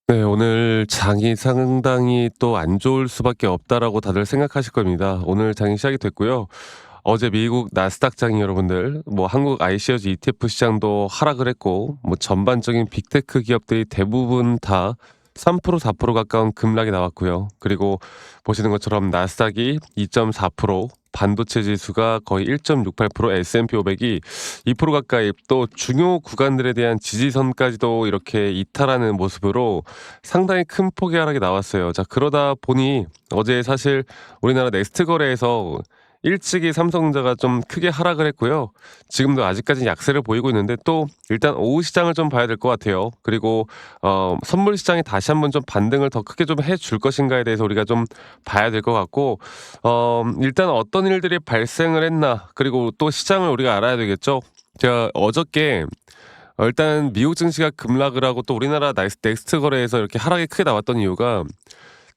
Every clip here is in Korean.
네, 오늘 장이 상당히 또 안 좋을 수밖에 없다라고 다들 생각하실 겁니다. 오늘 장이 시작이 됐고요. 어제 미국 나스닥 장이 여러분들 뭐 한국 iShares ETF 시장도 하락을 했고 뭐 전반적인 빅테크 기업들이 대부분 다 3% 4% 가까운 급락이 나왔고요. 그리고 보시는 것처럼 나스닥이 2.4%, 반도체 지수가 거의 1.68%, S&P 500이 2% 가까이 또 중요 구간들에 대한 지지선까지도 이렇게 이탈하는 모습으로 상당히 큰 폭의 하락이 나왔어요. 자, 그러다 보니 어제 사실 우리나라 넥스트 거래에서 일찍이 삼성전자가 좀 크게 하락을 했고요. 지금도 아직까지 약세를 보이고 있는데 또 일단 오후 시장을 좀 봐야 될 것 같아요. 그리고 선물 시장이 다시 한번 좀 반등을 더 크게 좀 해줄 것인가에 대해서 우리가 좀 봐야 될 것 같고 일단 어떤 일들이 발생을 했나 그리고 또 시장을 우리가 알아야 되겠죠. 제가 어저께 일단 미국 증시가 급락을 하고 또 우리나라 넥스트 거래에서 이렇게 하락이 크게 나왔던 이유가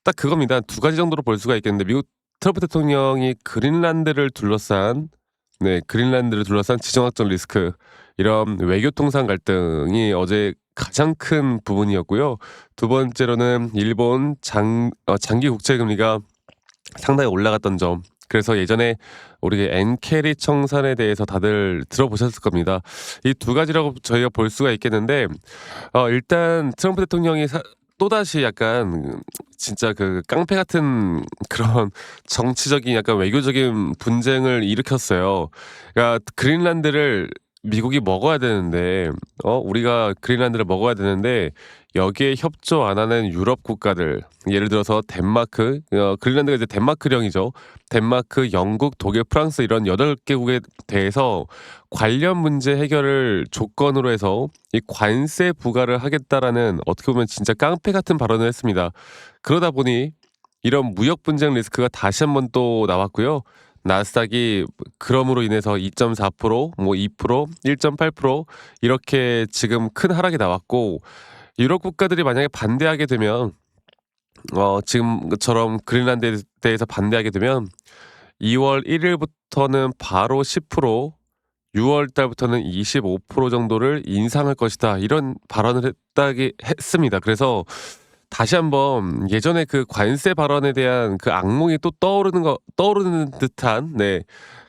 딱 그겁니다. 두 가지 정도로 볼 수가 있겠는데 미국 트럼프 대통령이 그린란드를 둘러싼 지정학적 리스크 이런 외교 통상 갈등이 어제 가장 큰 부분이었고요. 두 번째로는 일본 장기 국채 금리가 상당히 올라갔던 점. 그래서 예전에 우리 엔캐리 청산에 대해서 다들 들어보셨을 겁니다. 이 두 가지라고 저희가 볼 수가 있겠는데 일단 트럼프 대통령이 또다시 약간 진짜 그 깡패 같은 그런 정치적인 약간 외교적인 분쟁을 일으켰어요. 그러니까 그린란드를 미국이 먹어야 되는데 우리가 그린란드를 먹어야 되는데 여기에 협조 안 하는 유럽 국가들 예를 들어서 덴마크 그린란드가 이제 덴마크령이죠. 덴마크, 영국, 독일, 프랑스 이런 8개국에 대해서 관련 문제 해결을 조건으로 해서 이 관세 부과를 하겠다라는 어떻게 보면 진짜 깡패 같은 발언을 했습니다. 그러다 보니 이런 무역 분쟁 리스크가 다시 한번 또 나왔고요. 나스닥이 그럼으로 인해서 2.4%, 뭐 2%, 1.8% 이렇게 지금 큰 하락이 나왔고 유럽 국가들이 만약에 반대하게 되면 지금처럼 그린란드에 대해서 반대하게 되면 2월 1일부터는 바로 10%, 6월 달부터는 25% 정도를 인상할 것이다. 이런 발언을 했습니다. 그래서 다시 한번 예전에 그 관세 발언에 대한 그 악몽이 또 떠오르는 듯한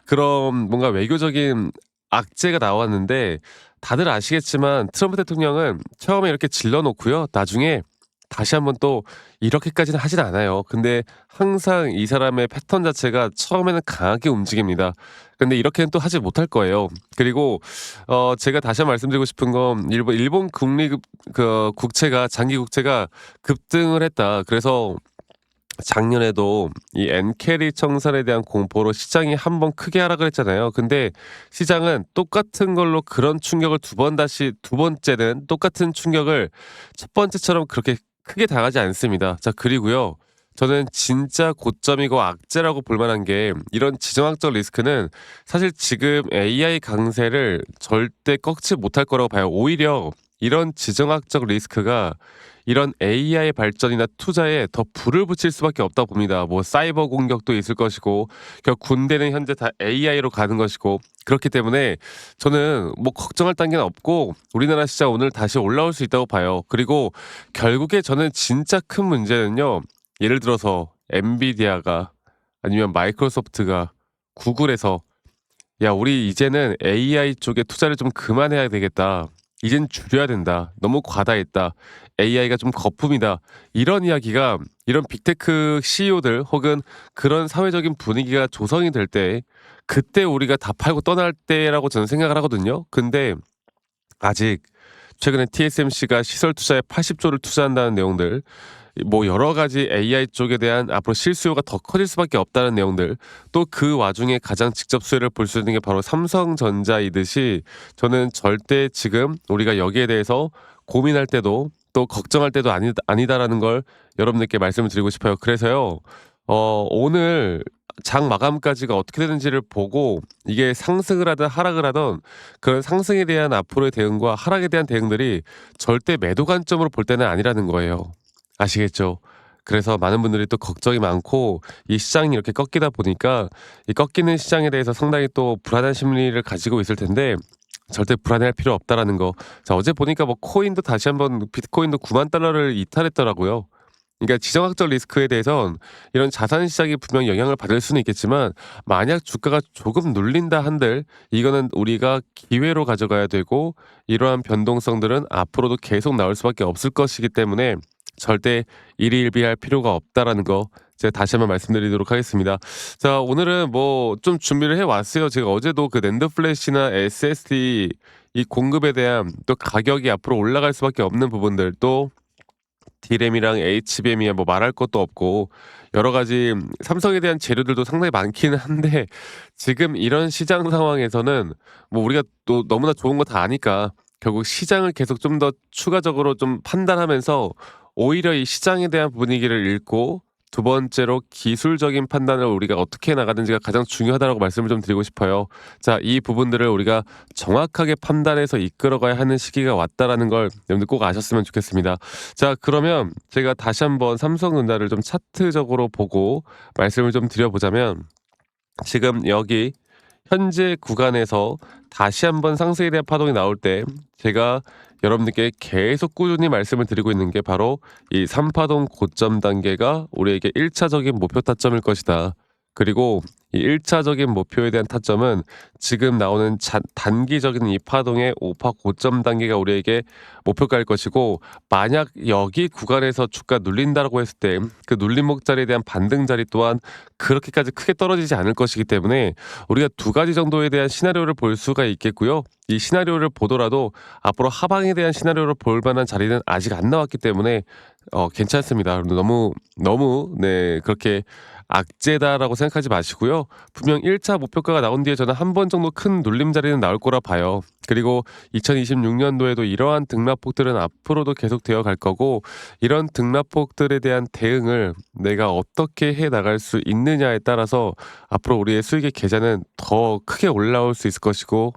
그런 뭔가 외교적인 악재가 나왔는데 다들 아시겠지만 트럼프 대통령은 처음에 이렇게 질러 놓고요. 나중에 다시 한번 또 이렇게까지는 하진 않아요. 근데 항상 이 사람의 패턴 자체가 처음에는 강하게 움직입니다. 근데 이렇게는 또 하지 못할 거예요. 그리고 제가 다시 한번 말씀드리고 싶은 건 일본 국채가 장기 국채가 급등을 했다. 그래서 작년에도 이 엔캐리 청산에 대한 공포로 시장이 한번 크게 하락을 했잖아요. 근데 시장은 똑같은 걸로 그런 충격을 두 번째는 똑같은 충격을 첫 번째처럼 그렇게 크게 당하지 않습니다. 자, 그리고요. 저는 진짜 고점이고 악재라고 볼 만한 게 이런 지정학적 리스크는 사실 지금 AI 강세를 절대 꺾지 못할 거라고 봐요. 오히려 이런 지정학적 리스크가 이런 AI 발전이나 투자에 더 불을 붙일 수밖에 없다 봅니다. 뭐 사이버 공격도 있을 것이고 군대는 현재 다 AI로 가는 것이고 그렇기 때문에 저는 뭐 걱정할 단계는 없고 우리나라 시장 오늘 다시 올라올 수 있다고 봐요. 그리고 결국에 저는 진짜 큰 문제는요. 예를 들어서 엔비디아가 아니면 마이크로소프트가 구글에서 야, 우리 이제는 AI 쪽에 투자를 좀 그만해야 되겠다. 이젠 줄여야 된다. 너무 과다했다. AI가 좀 거품이다. 이런 이야기가 이런 빅테크 CEO들 혹은 그런 사회적인 분위기가 조성이 될 때 그때 우리가 다 팔고 떠날 때라고 저는 생각을 하거든요. 근데 아직 최근에 TSMC가 시설 투자에 80조를 투자한다는 내용들, 뭐 여러 가지 AI 쪽에 대한 앞으로 실수요가 더 커질 수밖에 없다는 내용들, 또 그 와중에 가장 직접 수혜를 볼 수 있는 게 바로 삼성전자이듯이 저는 절대 지금 우리가 여기에 대해서 고민할 때도 또 걱정할 때도 아니다라는 걸 여러분들께 말씀을 드리고 싶어요. 그래서요, 오늘 장 마감까지가 어떻게 되는지를 보고 이게 상승을 하든 하락을 하든 그런 상승에 대한 앞으로의 대응과 하락에 대한 대응들이 절대 매도 관점으로 볼 때는 아니라는 거예요. 아시겠죠? 그래서 많은 분들이 또 걱정이 많고 이 시장이 이렇게 꺾이다 보니까 이 꺾이는 시장에 대해서 상당히 또 불안한 심리를 가지고 있을 텐데 절대 불안해할 필요 없다라는 거. 자, 어제 보니까 뭐 코인도 다시 한번 비트코인도 9만 달러를 이탈했더라고요. 그러니까 지정학적 리스크에 대해선 이런 자산 시장이 분명히 영향을 받을 수는 있겠지만, 만약 주가가 조금 눌린다 한들 이거는 우리가 기회로 가져가야 되고, 이러한 변동성들은 앞으로도 계속 나올 수밖에 없을 것이기 때문에 절대 일희일비할 필요가 없다라는 거 제가 다시 한번 말씀드리도록 하겠습니다. 자, 오늘은 뭐 좀 준비를 해 왔어요. 제가 어제도 그 낸드 플래시나 SSD 이 공급에 대한 또 가격이 앞으로 올라갈 수밖에 없는 부분들, 또 D램이랑 HBM이야 뭐 말할 것도 없고 여러 가지 삼성에 대한 재료들도 상당히 많기는 한데, 지금 이런 시장 상황에서는 뭐 우리가 또 너무나 좋은 거 다 아니까 결국 시장을 계속 좀 더 추가적으로 좀 판단하면서 오히려 이 시장에 대한 분위기를 읽고, 두 번째로 기술적인 판단을 우리가 어떻게 해 나가는지가 가장 중요하다라고 말씀을 좀 드리고 싶어요. 자, 이 부분들을 우리가 정확하게 판단해서 이끌어가야 하는 시기가 왔다라는 걸 여러분들 꼭 아셨으면 좋겠습니다. 자, 그러면 제가 다시 한번 삼성전자를 좀 차트적으로 보고 말씀을 좀 드려보자면, 지금 여기 현재 구간에서 다시 한번 상승에 대한 파동이 나올 때 제가 여러분들께 계속 꾸준히 말씀을 드리고 있는 게 바로 이 3파동 고점 단계가 우리에게 1차적인 목표 타점일 것이다. 그리고 이 1차적인 목표에 대한 타점은 지금 나오는 단기적인 이 파동의 5파 고점 단계가 우리에게 목표가일 것이고, 만약 여기 구간에서 주가 눌린다라고 했을 때 그 눌림목 자리에 대한 반등 자리 또한 그렇게까지 크게 떨어지지 않을 것이기 때문에 우리가 두 가지 정도에 대한 시나리오를 볼 수가 있겠고요. 이 시나리오를 보더라도 앞으로 하방에 대한 시나리오를 볼 만한 자리는 아직 안 나왔기 때문에 괜찮습니다. 너무 그렇게 악재다라고 생각하지 마시고요. 분명 1차 목표가가 나온 뒤에 저는 한 번 정도 큰 눌림 자리는 나올 거라 봐요. 그리고 2026년도에도 이러한 등락폭들은 앞으로도 계속 되어 갈 거고, 이런 등락폭들에 대한 대응을 내가 어떻게 해 나갈 수 있느냐에 따라서 앞으로 우리의 수익의 계좌는 더 크게 올라올 수 있을 것이고,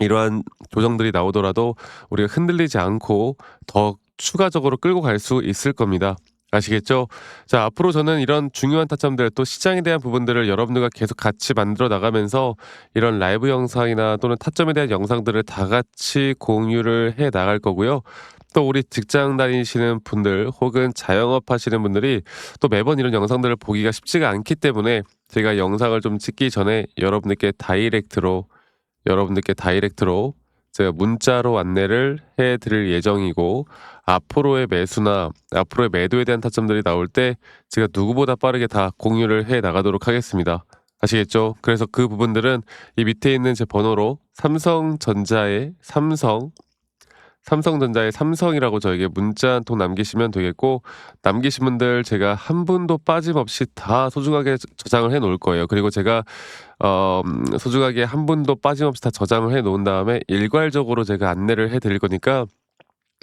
이러한 조정들이 나오더라도 우리가 흔들리지 않고 더 추가적으로 끌고 갈 수 있을 겁니다. 아시겠죠? 자, 앞으로 저는 이런 중요한 타점들, 또 시장에 대한 부분들을 여러분들과 계속 같이 만들어 나가면서 이런 라이브 영상이나 또는 타점에 대한 영상들을 다 같이 공유를 해 나갈 거고요. 또 우리 직장 다니시는 분들 혹은 자영업 하시는 분들이 또 매번 이런 영상들을 보기가 쉽지가 않기 때문에 제가 영상을 좀 찍기 전에 여러분들께 다이렉트로 제가 문자로 안내를 해 드릴 예정이고, 앞으로의 매수나 앞으로의 매도에 대한 타점들이 나올 때 제가 누구보다 빠르게 다 공유를 해 나가도록 하겠습니다. 아시겠죠? 그래서 그 부분들은 이 밑에 있는 제 번호로 삼성전자의 삼성이라고 저에게 문자 한 통 남기시면 되겠고, 남기신 분들 제가 한 분도 빠짐없이 다 소중하게 저장을 해 놓을 거예요. 그리고 제가 소중하게 한 분도 빠짐없이 다 저장을 해 놓은 다음에 일괄적으로 제가 안내를 해 드릴 거니까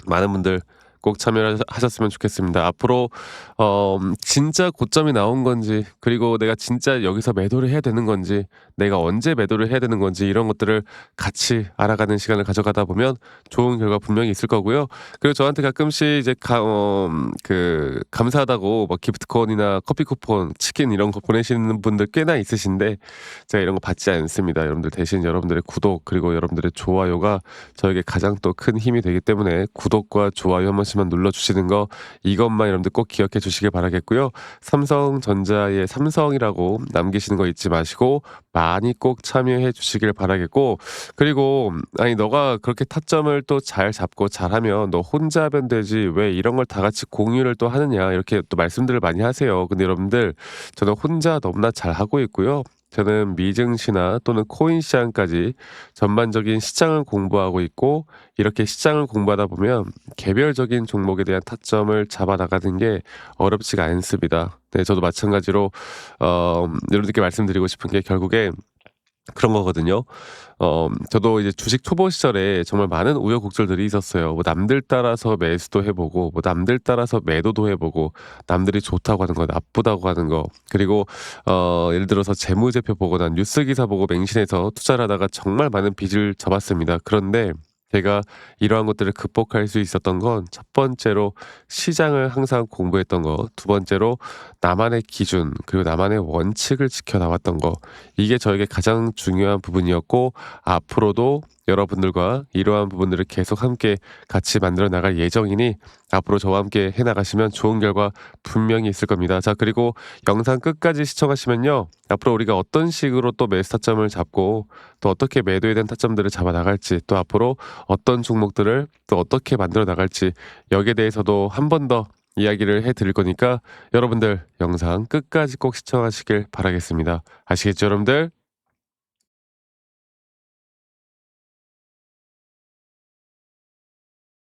많은 분들 꼭 참여를 하셨으면 좋겠습니다. 앞으로 진짜 고점이 나온 건지, 그리고 내가 진짜 여기서 매도를 해야 되는 건지, 내가 언제 매도를 해야 되는 건지, 이런 것들을 같이 알아가는 시간을 가져가다 보면 좋은 결과 분명히 있을 거고요. 그리고 저한테 가끔씩 이제 감사하다고 뭐 기프트콘이나 커피 쿠폰, 치킨 이런 거 보내시는 분들 꽤나 있으신데, 제가 이런 거 받지 않습니다. 여러분들 대신 여러분들의 구독 그리고 여러분들의 좋아요가 저에게 가장 또 큰 힘이 되기 때문에 구독과 좋아요 한 번씩만 눌러주시는 거, 이것만 여러분들 꼭 기억해 주시길 바라겠고요. 삼성전자의 삼성이라고 남기시는 거 잊지 마시고 많이 꼭 참여해 주시길 바라겠고, 그리고 아니 너가 그렇게 타점을 또 잘 잡고 잘하면 너 혼자 하면 되지 왜 이런 걸 다 같이 공유를 또 하느냐, 이렇게 또 말씀들을 많이 하세요. 근데 여러분들, 저는 혼자 너무나 잘하고 있고요. 저는 미증시나 또는 코인 시장까지 전반적인 시장을 공부하고 있고, 이렇게 시장을 공부하다 보면 개별적인 종목에 대한 타점을 잡아 나가는 게 어렵지가 않습니다. 네, 저도 마찬가지로 여러분들께 말씀드리고 싶은 게 결국에 그런 거거든요. 저도 이제 주식 초보 시절에 정말 많은 우여곡절들이 있었어요. 뭐 남들 따라서 매수도 해보고, 뭐 남들 따라서 매도도 해보고, 남들이 좋다고 하는 거, 나쁘다고 하는 거, 그리고 예를 들어서 재무제표 보거나 뉴스 기사 보고 맹신해서 투자를 하다가 정말 많은 빚을 져봤습니다. 그런데 제가 이러한 것들을 극복할 수 있었던 건, 첫 번째로 시장을 항상 공부했던 거, 두 번째로 나만의 기준 그리고 나만의 원칙을 지켜 나왔던 거, 이게 저에게 가장 중요한 부분이었고, 앞으로도 여러분들과 이러한 부분들을 계속 함께 같이 만들어 나갈 예정이니 앞으로 저와 함께 해 나가시면 좋은 결과 분명히 있을 겁니다. 자, 그리고 영상 끝까지 시청하시면요. 앞으로 우리가 어떤 식으로 또 매수 타점을 잡고 또 어떻게 매도에 대한 타점들을 잡아 나갈지, 또 앞으로 어떤 종목들을 또 어떻게 만들어 나갈지, 여기에 대해서도 한 번 더 이야기를 해 드릴 거니까 여러분들 영상 끝까지 꼭 시청하시길 바라겠습니다. 아시겠죠, 여러분들?